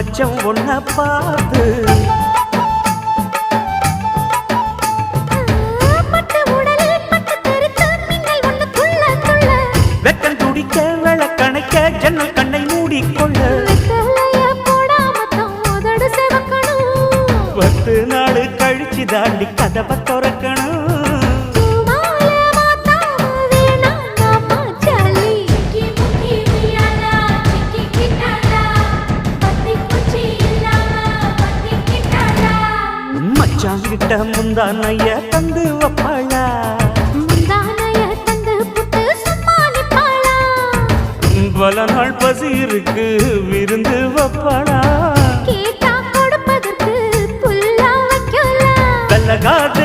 மச்சம் ஒன்ன பார்த்து வெக்கம் துடிக்க விளக்கணைக்க ஜன்னல் கண்ணை மூடிக்கொள்ள 10 நாள் கழிச்சு தாண்டி கதவை திறக்கணும். மச்சாங்கிட்ட முந்தானைய தந்து வப்பாளா, பல நாள் பசி இருக்கு விருந்து வப்பாளா, வெள்ளகாத